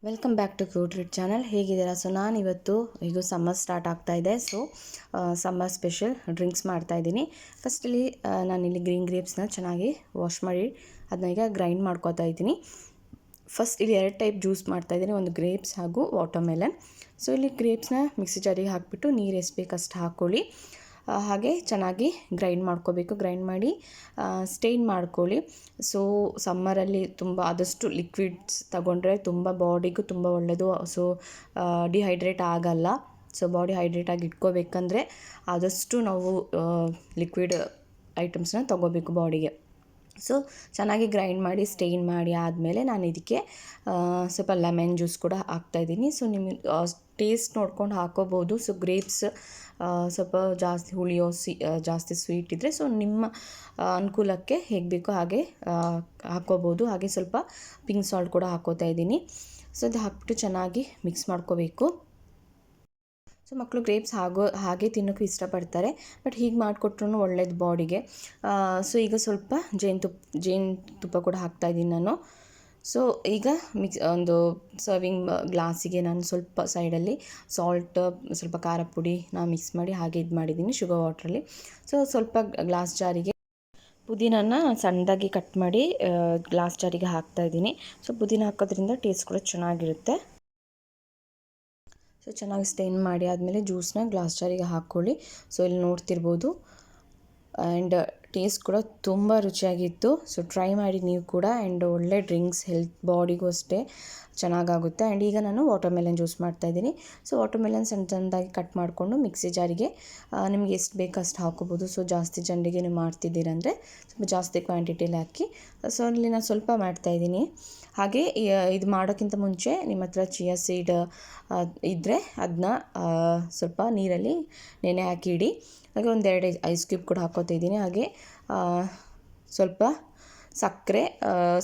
Welcome back to cute rid channel. ಹೇಗಿದ್ದೀರಾ? So ನಾನಿವತ್ತು ಈಗ ಸಮ್ಮರ್ ಸ್ಟಾರ್ಟ್ ಆಗ್ತಾ ಇದೆ. ಸೊ ಸಮ್ಮರ್ ಸ್ಪೆಷಲ್ ಡ್ರಿಂಕ್ಸ್ ಮಾಡ್ತಾಯಿದ್ದೀನಿ. ಫಸ್ಟಲ್ಲಿ ನಾನಿಲ್ಲಿ ಗ್ರೀನ್ ಗ್ರೇಪ್ಸ್ನ ಚೆನ್ನಾಗಿ ವಾಶ್ ಮಾಡಿ ಅದನ್ನ ಈಗ ಗ್ರೈಂಡ್ ಮಾಡ್ಕೋತಾ ಇದ್ದೀನಿ. ಫಸ್ಟ್ ಇಲ್ಲಿ 2 ಟೈಪ್ ಜ್ಯೂಸ್ ಮಾಡ್ತಾಯಿದ್ದೀನಿ, ಒಂದು ಗ್ರೇಪ್ಸ್ ಹಾಗೂ ವಾಟರ್ಮೆಲನ್. ಸೊ ಇಲ್ಲಿ ಗ್ರೇಪ್ಸ್ನ ಮಿಕ್ಸಿ ಜಾರಿಗೆ ಹಾಕಿಬಿಟ್ಟು ನೀರು ಎಷ್ಟು ಬೇಕು ಅಷ್ಟು ಹಾಕ್ಕೊಳ್ಳಿ. ಹಾಗೆ ಚೆನ್ನಾಗಿ ಗ್ರೈಂಡ್ ಮಾಡ್ಕೋಬೇಕು. ಗ್ರೈಂಡ್ ಮಾಡಿ ಸ್ಟೇನ್ ಮಾಡ್ಕೊಳ್ಳಿ. ಸೊ ಸಮ್ಮರಲ್ಲಿ ತುಂಬ ಆದಷ್ಟು ಲಿಕ್ವಿಡ್ಸ್ ತಗೊಂಡ್ರೆ ತುಂಬ ಬಾಡಿಗೂ ತುಂಬ ಒಳ್ಳೆಯದು. ಸೊ ಡಿಹೈಡ್ರೇಟ್ ಆಗಲ್ಲ. ಸೊ ಬಾಡಿ ಹೈಡ್ರೇಟ್ ಆಗಿ ಇಟ್ಕೋಬೇಕಂದ್ರೆ ಆದಷ್ಟು ನಾವು ಲಿಕ್ವಿಡ್ ಐಟಮ್ಸ್ನ ತೊಗೋಬೇಕು ಬಾಡಿಗೆ. ಸೊ ಚೆನ್ನಾಗಿ ಗ್ರೈಂಡ್ ಮಾಡಿ ಸ್ಟೇನ್ ಮಾಡಿ ಆದಮೇಲೆ ನಾನು ಇದಕ್ಕೆ ಸ್ವಲ್ಪ ಲೆಮನ್ ಜ್ಯೂಸ್ ಕೂಡ ಹಾಕ್ತಾಯಿದ್ದೀನಿ. ಸೊ ನಿಮಗೆ ಟೇಸ್ಟ್ ನೋಡ್ಕೊಂಡು ಹಾಕೋಬೋದು. ಸೊ ಗ್ರೇಪ್ಸ್ ಸ್ವಲ್ಪ ಜಾಸ್ತಿ ಹುಳಿಯೋ ಜಾಸ್ತಿ ಸ್ವೀಟ್ ಇದ್ದರೆ ಸೊ ನಿಮ್ಮ ಅನುಕೂಲಕ್ಕೆ ಹೇಗೆ ಬೇಕೋ ಹಾಗೆ ಹಾಕ್ಕೋಬೋದು. ಹಾಗೆ ಸ್ವಲ್ಪ ಪಿಂಕ್ ಸಾಲ್ಟ್ ಕೂಡ ಹಾಕ್ಕೋತಾ ಇದ್ದೀನಿ. ಸೊ ಇದು ಹಾಕ್ಬಿಟ್ಟು ಚೆನ್ನಾಗಿ ಮಿಕ್ಸ್ ಮಾಡ್ಕೋಬೇಕು. ಸೊ ಮಕ್ಕಳು ಗ್ರೇಪ್ಸ್ ಹಾಗೆ ತಿನ್ನೋಕ್ಕೂ ಇಷ್ಟಪಡ್ತಾರೆ, ಬಟ್ ಹೀಗೆ ಮಾಡಿಕೊಟ್ರೂ ಒಳ್ಳೇದು ಬಾಡಿಗೆ. ಸೊ ಈಗ ಸ್ವಲ್ಪ ಜೇನುತುಪ್ಪ ಕೂಡ ಹಾಕ್ತಾಯಿದ್ದೀನಿ ನಾನು. ಸೊ ಈಗ ಒಂದು ಸರ್ವಿಂಗ್ ಗ್ಲಾಸಿಗೆ ನಾನು ಸ್ವಲ್ಪ ಸೈಡಲ್ಲಿ ಸಾಲ್ಟ್, ಸ್ವಲ್ಪ ಖಾರ ಪುಡಿ ಮಿಕ್ಸ್ ಮಾಡಿ ಹಾಗೆ ಇದು ಮಾಡಿದ್ದೀನಿ ಶುಗರ್ ವಾಟ್ರಲ್ಲಿ. ಸೊ ಸ್ವಲ್ಪ ಗ್ಲಾಸ್ ಜಾರಿಗೆ ಪುದೀನನ ಸಣ್ಣದಾಗಿ ಕಟ್ ಮಾಡಿ ಗ್ಲಾಸ್ ಜಾರಿಗೆ ಹಾಕ್ತಾಯಿದ್ದೀನಿ. ಸೊ ಪುದೀನ ಹಾಕೋದ್ರಿಂದ ಟೇಸ್ಟ್ ಕೂಡ ಚೆನ್ನಾಗಿರುತ್ತೆ. ಸೊ ಚೆನ್ನಾಗಿ ಸ್ಟೇನ್ ಮಾಡಿ ಆದಮೇಲೆ ಜ್ಯೂಸನ್ನ ಗ್ಲಾಸ್ ಜಾರಿಗೆ ಹಾಕ್ಕೊಳ್ಳಿ. ಸೊ ಇಲ್ಲಿ ನೋಡ್ತಿರ್ಬೋದು. ಆ್ಯಂಡ್ ಟೇಸ್ಟ್ ಕೂಡ ತುಂಬ ರುಚಿಯಾಗಿತ್ತು. ಸೊ ಟ್ರೈ ಮಾಡಿ ನೀವು ಕೂಡ. ಆ್ಯಂಡ್ ಒಳ್ಳೆ ಡ್ರಿಂಕ್ಸ್, ಹೆಲ್ತ್ ಬಾಡಿಗೂ ಅಷ್ಟೇ ಚೆನ್ನಾಗಾಗುತ್ತೆ. ಆ್ಯಂಡ್ ಈಗ ನಾನು ವಾಟರ್ಮೆಲನ್ ಜ್ಯೂಸ್ ಮಾಡ್ತಾಯಿದ್ದೀನಿ. ಸೊ ವಾಟರ್ಮೆಲನ್ ಸಣ್ಣದಾಗಿ ಕಟ್ ಮಾಡಿಕೊಂಡು ಮಿಕ್ಸಿ ಜಾರಿಗೆ ನಿಮ್ಗೆ ಎಷ್ಟು ಬೇಕು ಅಷ್ಟು ಹಾಕೋಬೋದು. ಸೊ ಜಾಸ್ತಿ ಜನರಿಗೆ ನೀವು ಮಾಡ್ತಿದ್ದೀರಂದರೆ ಸ್ವಲ್ಪ ಜಾಸ್ತಿ ಕ್ವಾಂಟಿಟಿಯಲ್ಲಿ ಹಾಕಿ. ಸೊ ಅಲ್ಲಿ ನಾನು ಸ್ವಲ್ಪ ಮಾಡ್ತಾಯಿದ್ದೀನಿ. ಹಾಗೆ ಇದು ಮಾಡೋಕ್ಕಿಂತ ಮುಂಚೆ ನಿಮ್ಮ ಹತ್ರ ಚಿಯಾ ಸೀಡ್ ಇದ್ದರೆ ಅದನ್ನ ಸ್ವಲ್ಪ ನೀರಲ್ಲಿ ನೆನೆ ಹಾಕಿ ಇಡಿ. ಹಾಗೆ 2 ಐಸ್ ಕ್ಯೂಬ್ ಕೂಡ ಹಾಕ್ಕೋತಿದ್ದೀನಿ. ಹಾಗೆ ಸ್ವಲ್ಪ ಸಕ್ಕರೆ,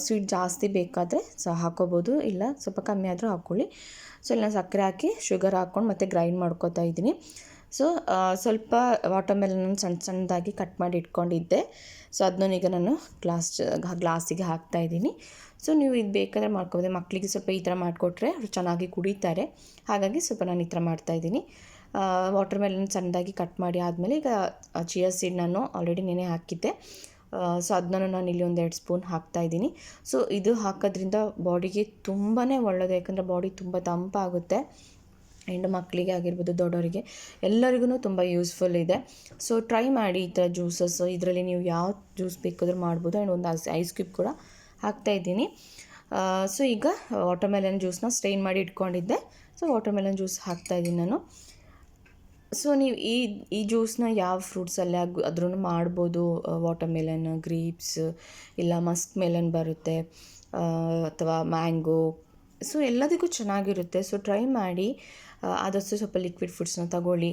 ಸ್ವೀಟ್ ಜಾಸ್ತಿ ಬೇಕಾದರೆ ಹಾಕ್ಕೋಬೋದು, ಇಲ್ಲ ಸ್ವಲ್ಪ ಕಮ್ಮಿ ಆದರೂ ಹಾಕ್ಕೊಳ್ಳಿ. ಸೊ ಇಲ್ಲಿ ನಾನು ಸಕ್ಕರೆ ಹಾಕಿ ಶುಗರ್ ಹಾಕ್ಕೊಂಡು ಮತ್ತೆ ಗ್ರೈಂಡ್ ಮಾಡ್ಕೋತಾ ಇದ್ದೀನಿ. ಸೊ ಸ್ವಲ್ಪ ವಾಟರ್ಮೆಲನ್ ಸಣ್ಣದಾಗಿ ಕಟ್ ಮಾಡಿ ಇಟ್ಕೊಂಡಿದ್ದೆ. ಸೊ ಅದನ್ನ ಈಗ ನಾನು ಗ್ಲಾಸಿಗೆ ಹಾಕ್ತಾಯಿದ್ದೀನಿ. ಸೊ ನೀವು ಇದು ಬೇಕಾದರೆ ಮಾಡ್ಕೋಬೋದು. ಮಕ್ಕಳಿಗೆ ಸ್ವಲ್ಪ ಈ ಥರ ಮಾಡಿಕೊಟ್ರೆ ಚೆನ್ನಾಗಿ ಕುಡಿತಾರೆ. ಹಾಗಾಗಿ ಸ್ವಲ್ಪ ನಾನು ಈ ಥರ ಮಾಡ್ತಾಯಿದ್ದೀನಿ. ವಾಟರ್ಮೆಲನ್ ಸಣ್ಣದಾಗಿ ಕಟ್ ಮಾಡಿ ಆದಮೇಲೆ ಈಗ ಚಿಯಾ ಸೀಡ್ ನಾನು ಆಲ್ರೆಡಿ ನೆನೆ ಹಾಕಿದ್ದೆ. ಸೊ ಅದನ್ನು ನಾನು ಇಲ್ಲಿ 2 ಸ್ಪೂನ್ ಹಾಕ್ತಾಯಿದ್ದೀನಿ. ಸೊ ಇದು ಹಾಕೋದ್ರಿಂದ ಬಾಡಿಗೆ ತುಂಬಾ ಒಳ್ಳೆಯದು. ಯಾಕಂದರೆ ಬಾಡಿ ತುಂಬ ತಂಪಾಗುತ್ತೆ. ಆ್ಯಂಡ್ ಮಕ್ಕಳಿಗೆ ಆಗಿರ್ಬೋದು, ದೊಡ್ಡವರಿಗೆ ಎಲ್ಲರಿಗೂ ತುಂಬ ಯೂಸ್ಫುಲ್ ಇದೆ. ಸೊ ಟ್ರೈ ಮಾಡಿ ಈ ಥರ ಜ್ಯೂಸಸ್. ಇದರಲ್ಲಿ ನೀವು ಯಾವ ಜ್ಯೂಸ್ ಬೇಕಾದರೂ ಮಾಡ್ಬೋದು. ಆ್ಯಂಡ್ ಒಂದು ಐಸ್ ಕ್ಯೂಬ್ ಕೂಡ ಹಾಕ್ತಾಯಿದ್ದೀನಿ. ಸೊ ಈಗ ವಾಟರ್ಮೆಲನ್ ಜ್ಯೂಸನ್ನ ಸ್ಟ್ರೈನ್ ಮಾಡಿ ಇಟ್ಕೊಂಡಿದ್ದೆ. ಸೊ ವಾಟರ್ಮೆಲನ್ ಜ್ಯೂಸ್ ಹಾಕ್ತಾಯಿದ್ದೀನಿ ನಾನು. ಸೊ ನೀವು ಈ ಜ್ಯೂಸನ್ನ ಯಾವ ಫ್ರೂಟ್ಸಲ್ಲಿ ಆದ್ರೂ ಮಾಡ್ಬೋದು. ವಾಟರ್ಮೆಲನ್, ಗ್ರೇಪ್ಸ್, ಇಲ್ಲ ಮಸ್ಕ್ ಮೆಲನ್ ಬರುತ್ತೆ, ಅಥವಾ ಮ್ಯಾಂಗೋ. ಸೊ ಎಲ್ಲದಕ್ಕೂ ಚೆನ್ನಾಗಿರುತ್ತೆ. ಸೊ ಟ್ರೈ ಮಾಡಿ. ಆದಷ್ಟು ಸ್ವಲ್ಪ ಲಿಕ್ವಿಡ್ ಫುಡ್ಸ್ನ ತಗೊಳ್ಳಿ.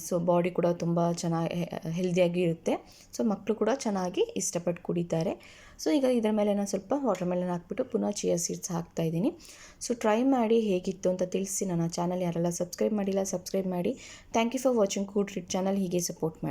ಸೊ ಬಾಡಿ ಕೂಡ ತುಂಬ ಚೆನ್ನಾಗಿ ಹೆಲ್ದಿಯಾಗಿ ಇರುತ್ತೆ. ಸೊ ಮಕ್ಕಳು ಕೂಡ ಚೆನ್ನಾಗಿ ಇಷ್ಟಪಟ್ಟು ಕುಡಿತಾರೆ. ಸೊ ಈಗ ಇದರ ಮೇಲೆ ನಾನು ಸ್ವಲ್ಪ ವಾಟರ್ಮೆಲನ್ ಹಾಕ್ಬಿಟ್ಟು ಪುನಃ ಚಿಯಾ ಸೀಡ್ಸ್ ಹಾಕ್ತಾಯಿದ್ದೀನಿ. ಸೊ ಟ್ರೈ ಮಾಡಿ ಹೇಗಿತ್ತು ಅಂತ ತಿಳಿಸಿ. ನನ್ನ ಚಾನಲ್ ಯಾರೆಲ್ಲ ಸಬ್ಸ್ಕ್ರೈಬ್ ಮಾಡಿಲ್ಲ ಸಬ್ಸ್ಕ್ರೈಬ್ ಮಾಡಿ. Thank you for watching cute rid channel. ಹೀಗೆ ಸಪೋರ್ಟ್ ಮಾಡಿ.